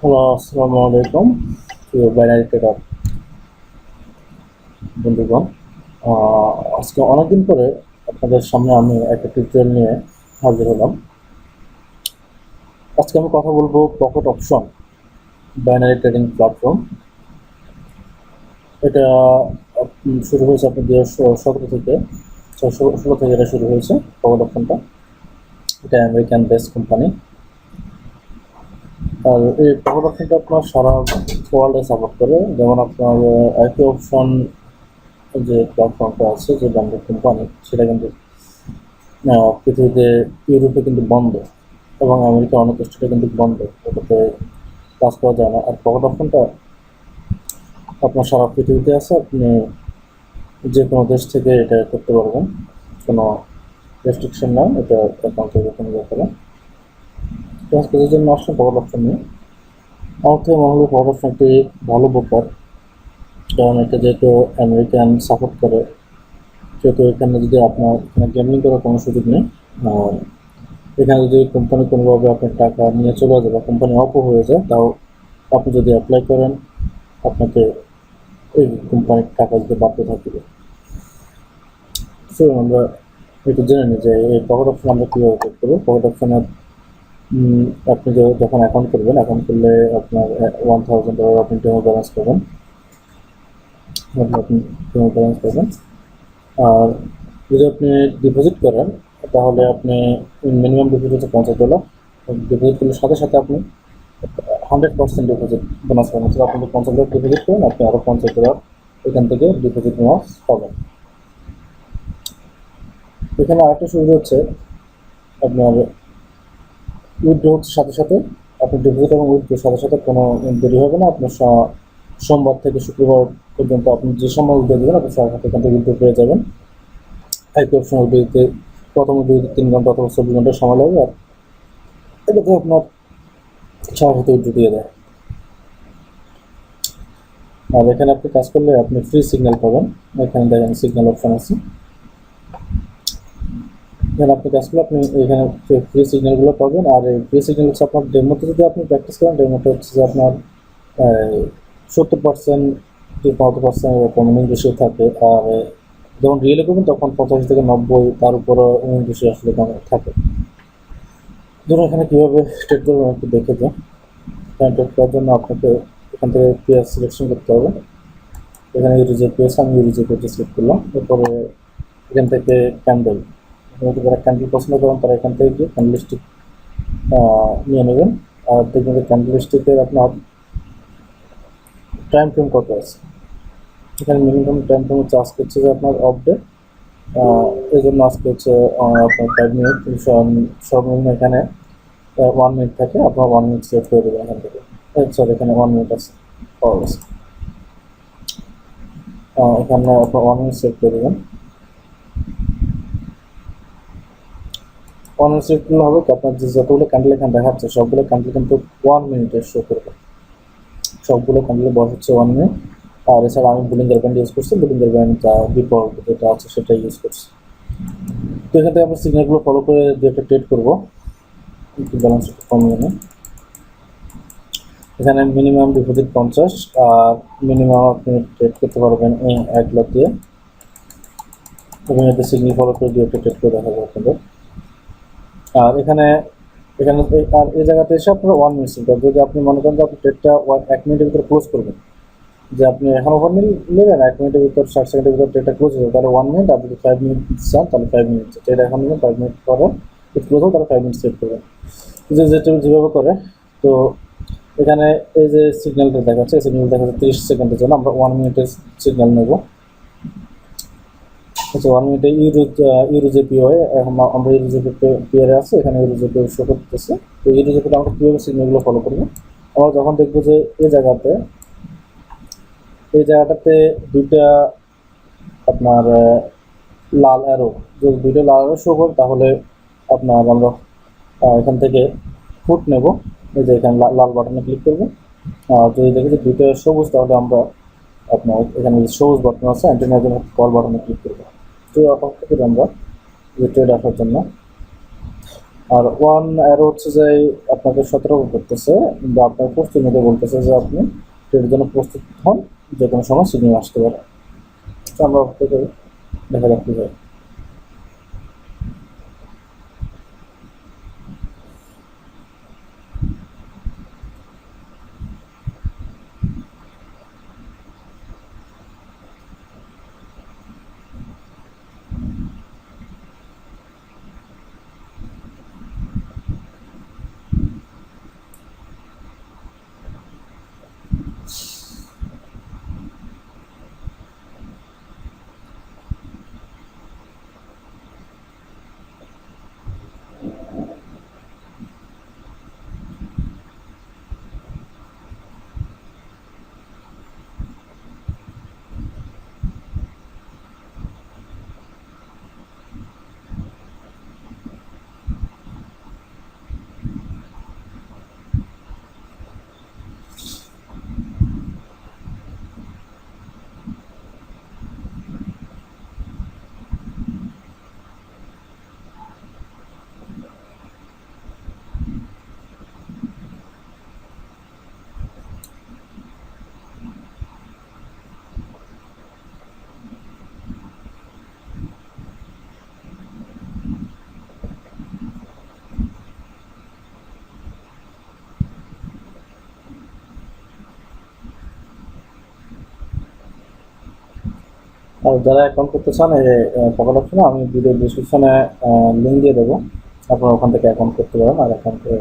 Hello, আসসালামু আলাইকুম প্রিয় বাইনারি ট্রেডার বন্ধুগণ। আজকে অনেকদিন পরে আপনাদের সামনে আমি একটা টিউটোরিয়াল নিয়ে হাজির হলাম। আজকে আমি কথা বলবো pocket option binary trading platform. এটা শুরু হয়েছে আপনার 2017 থেকে 16 থেকে এটা শুরু হয়েছে পকেট অপশনটা। এটা আমেরিকান বেস কোম্পানি। আর এই পকেট অপশনটা আপনার সারা ওয়ার্ল্ডে সাপোর্ট করে। যেমন আপনার একই অপশন যে প্ল্যাটফর্মটা আছে, যে ব্র্যান্ডেড কোম্পানি, সেটা কিন্তু পৃথিবীতে ইউরোপে কিন্তু বন্ধ, এবং আমেরিকা অনেক স্টেটে কিন্তু বন্ধ, ওটাতে কাজ করা যায় না। আর পকেট অপশনটা আপনার সারা পৃথিবীতে আছে, আপনি যে কোনো দেশ থেকে এটা করতে পারবেন, কোনো রেস্ট্রিকশন নাই, এটা অ্যাকাউন্ট থেকে কোনো ব্যাপারে। তো আজকে যে জন্য আসছেন পকেট অপশন নিয়ে, আমার থেকে মনে হলো পকেট অপশন একটি ভালো ব্যাপার, কারণ এটা যেহেতু আমেরিকান সাপোর্ট করে, সেহেতু এখানে যদি আপনার এখানে গেমিং করার কোনো সুযোগ নেই। আর এখানে যদি কোম্পানি কোনোভাবে আপনার টাকা নিয়ে চলে যায় বা কোম্পানি অফও হয়ে যায়, তাও আপনি যদি অ্যাপ্লাই করেন, আপনাকে এই কোম্পানির টাকা দিতে বাধ্য থাকবে। সো আমরা একটু জেনে নিই যে এই পকেট অপশন আমরা কীভাবে করতে পারবো। পকেট অপশনে আপনি যখন অ্যাকাউন্ট করবেন, অ্যাকাউন্ট করলে আপনার $1000 আপনি ডেমো ব্যালেন্স পাবেন। আপনি ডেমো ব্যালেন্স পাবেন। আর যদি আপনি ডিপোজিট করেন, তাহলে আপনি মিনিমাম ডিপোজিট হচ্ছে $50। ডিপোজিট করলে সাথে সাথে আপনি 100% ডিপোজিট বোনাস পাবেন। অর্থাৎ আপনি $50 ডিপোজিট করেন, আপনি আরও $50 এখান থেকে ডিপোজিট বোনাস পাবেন। এখানে আরেকটা সুবিধা হচ্ছে, আপনার উইথড্র হচ্ছে সাথে সাথে, আপনি ডিপোজিট এবং উইথড্রোর সাথে সাথে কোনো দেরি হবে না। আপনার সোমবার থেকে শুক্রবার পর্যন্ত আপনি যে সময় উইথড্র দেবেন, আপনি সাথে সাথে এখান থেকে উইথড্র পেয়ে যাবেন। একই অপশন উইথড্র দিতে প্রথম 2-3 ঘন্টা অথবা 24 ঘন্টা সময় লাগবে, আর এটাতে আপনার সাথে সাথে উইথড্র দিয়ে দেয়। আর এখানে আপনি কাজ করলে আপনি ফ্রি সিগন্যাল পাবেন। এখানে দেখেন সিগন্যাল অপশন আছে, এখানে আপনি কাজ করলে আপনি এখানে ফ্রি সিগন্যালগুলো পাবেন। আর এই ফ্রি সিগন্যাল হচ্ছে আপনার ডেমোতে যদি আপনি প্র্যাকটিস করেন, ডেমোটা হচ্ছে যে আপনার 70% কি 50% এরকম ইংলিশে থাকে। আর যখন রিয়েলে করবেন তখন 85 থেকে 90, তার উপরে ইংলিশে আসলে থাকে। ধরুন এখানে কীভাবে ট্রেড করবেন একটু দেখে যান। এখানে ট্রেড করার জন্য আপনাকে এখান থেকে পেয়ার সিলেকশন করতে হবে। এখানে ইউরিজে পেয়েছে, আমি ইউরিজে পেজে সিলেক্ট করলাম। এরপরে এখান থেকে ক্যান্ডেল, যারা ক্যান্ডেল পছন্দ করেন তারা এখান থেকে গিয়ে ক্যান্ডেল স্টিক নিয়ে নেবেন। আর দেখবেন যে ক্যান্ডেল স্টিকের আপনার টাইম ফ্রেম কত আছে। এখানে মিনিমাম টাইম ফ্রেম হচ্ছে আজকে হচ্ছে যে আপনার অফ ডে, এই জন্য আজকে হচ্ছে আপনার 5 মিনিট, সর্বনিম্ন এখানে 1 মিনিট থাকে। আপনার 1 মিনিট সেট করে দেবেন এখান থেকে। স্যার এখানে 1 মিনিট আছে, পাওয়া গেছে। এখানে আপনার 1 মিনিট সেট করে দেবেন। 1 মিনিট সেট করলে হবে কি, আপনার যে যতগুলো ক্যান্ডেল এখানে দেখাচ্ছে সবগুলো ক্যান্ডেল কিন্তু 1 মিনিটে শো করবে। সবগুলো ক্যান্ডেলের বয়স হচ্ছে 1 মিনিট। আর এছাড়া আমি বুলিঙ্গার ব্যান্ড ইউজ করছি, বুলিঙ্গার ব্যান্ড ডিফল্ট যেটা আছে সেটাই ইউজ করছি। তো এখান থেকে আমরা সিগন্যালগুলো ফলো করে দু একটা ট্রেড করবো, একটু ব্যালেন্স একটু কমিয়ে নিই। এখানে মিনিমাম ডিপোজিট 50, আর মিনিমাম আপনি ট্রেড করতে পারবেন 1 লাখ দিয়ে। এবং এতে সিগন্যাল ফলো করে দু একটা ট্রেড করে দেখা যাবে আপনাদের। আর এখানে এখানে আর এই জায়গাতে এসে আপনার 1 মিনিট সেট, যদি আপনি মনে করেন যে আপনি ট্রেডটা 1 মিনিটের ভিতরে ক্লোজ করবেন, যে আপনি এখন ওভার নেবেন 1 মিনিটের ভিতর 60 সেকেন্ডের ভিতর ট্রেডটা ক্লোজ হয়ে যাবে, তাহলে 1 মিনিট। আর যদি 5 মিনিট চান তাহলে 5 মিনিট। ট্রেড এখন নেবেন 5 মিনিট পরে ক্লোজ হবে, তাহলে 5 মিনিট সেট করবেন, যেভাবে করে। তো এখানে এই যে সিগন্যালটা দেখাচ্ছে, এই সিগন্যাল দেখাচ্ছে 30 সেকেন্ডের জন্য। আমরা 1 মিনিটের সিগন্যাল নেব। আচ্ছা, 1 মিনিটে ইউরোজেপিওয়ে, এখন আমরা ইউরোজেপিয়ারে আছি, এখানে ইউরোজেপিও শো করতেছে। তো ইউরোজেপিতে আমরা কীভাবে সিগন্যালগুলো ফলো করবো, আমরা যখন দেখবো যে এই জায়গাটাতে দুইটা আপনার লাল অ্যারো, যদি দুইটা লাল অ্যারো শো করে, তাহলে আপনার আমরা এখান থেকে ফুট নেব। এই যে এখানে লাল বাটনে ক্লিক করবো। যদি দেখি যে দুইটা সবুজ, তাহলে আমরা আপনার এখানে সবুজ বাটন আছে, অ্যান্টেনার জন্য কল বাটনে ক্লিক করবো। তো অপেক্ষা করি আমরা যে ট্রেড আসার জন্য। আর ওয়ান অ্যারো হচ্ছে যে আপনাকে সতর্ক করতেছে বা আপনার প্রস্তুতি নিতে বলতেছে যে আপনি ট্রেডের জন্য প্রস্তুত হন, যে কোনো সময় সিগন্যাল আসতে পারে। তো আমরা অপেক্ষা করি, দেখা যাক কি হয়। আর যারা অ্যাকাউন্ট করতে চান, এই পকেট অপশনে আমি ভিডিও ডিসক্রিপশনে লিঙ্ক দিয়ে দেবো, আপনারা ওখান থেকে অ্যাকাউন্ট করতে পারেন। আর অ্যাকাউন্টে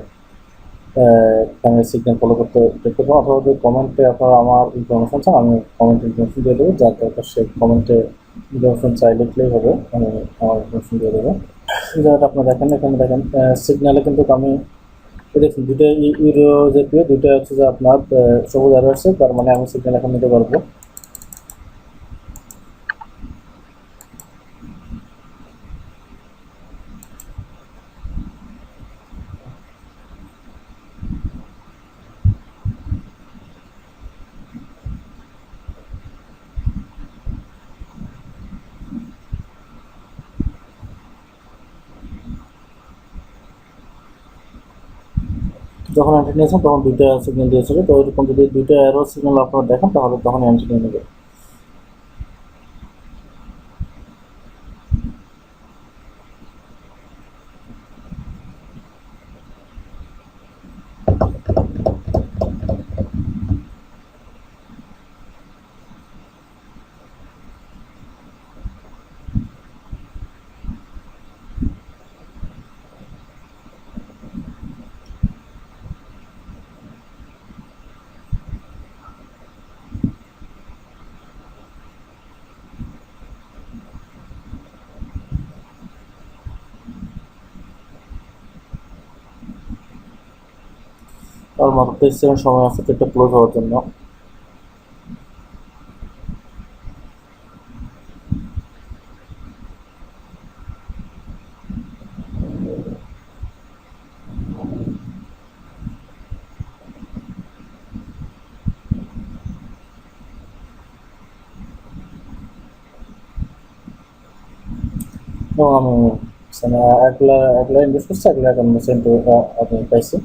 আমি সিগন্যাল ফলো করতে দেখতে পারেন, অথবা যদি কমেন্টে আপনারা আমার ইনফরমেশন চান, আমি কমেন্টে ইনফরমেশন দিয়ে দেবো। যার দরকার সে কমেন্টে ইনফরমেশন চাই লিখলেই হবে, আমি আমার ইনফরমেশন দিয়ে দেবো। যেটা আপনারা দেখেন, এখানে দেখেন সিগন্যালে কিন্তু আমি দেখুন দুটো ইউরো যে পেয়ে দুটো হচ্ছে যে আপনার সবুজ আরো আছে, তার মানে আমি সিগন্যাল এখন নিতে পারবো। যখন এন্ট্রি নিয়েছেন তখন দুইটা সিগন্যাল দিয়েছিল, তো এরকম যদি দুইটা অ্যারো সিগন্যাল আপনারা দেখেন তাহলে তখন এন্ট্রি নিয়ে নেবে। আর মাত্র 23 সেকেন্ড সময় আছে ট্রেডটা ক্লোজ হওয়ার জন্য। এবং আমি একলা ইনভেস্ট করছি, একলা সেন্ট আপনি পাইছি।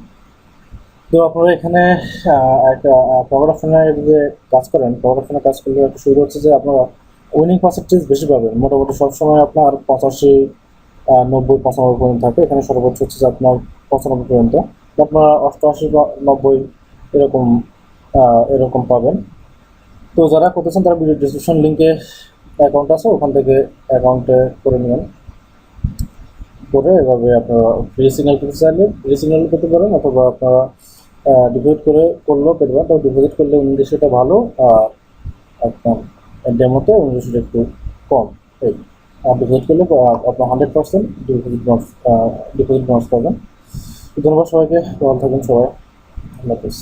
তো আপনারা এখানে একটা পকেট অপশনে যে কাজ করেন, পকেট অপশনে কাজ করলে একটা সুবিধা হচ্ছে যে আপনারা উইনিং পার্সেন্টেজ বেশি পাবেন। মোটামুটি সবসময় আপনার 85, 90, 95 পর্যন্ত থাকে। এখানে সর্বোচ্চ হচ্ছে যে আপনার 95 পর্যন্ত, আপনারা 88 বা 90 এরকম এরকম পাবেন। তো যারা করতেছেন তারা ভিডিও ডিসক্রিপশন লিঙ্কে অ্যাকাউন্ট আছে, ওখান থেকে অ্যাকাউন্টে করে নেবেন। করে এভাবে আপনারা ফ্রি সিগন্যাল পেতে চাইলে ফ্রি সিগন্যাল পেতে পারেন, অথবা আপনারা ডিপোজিট করলেও পেতে পারেন। তবে ডিপোজিট করলে 1900টা ভালো, আর আপনার ডেমোতে 1900টা একটু কম। এই আর ডিপোজিট করলে আপনার 100% ডিপোজিট বোনাস পাবেন। ধন্যবাদ সবাইকে, ভালো থাকুন সবাই, আল্লাহ হাফিজ।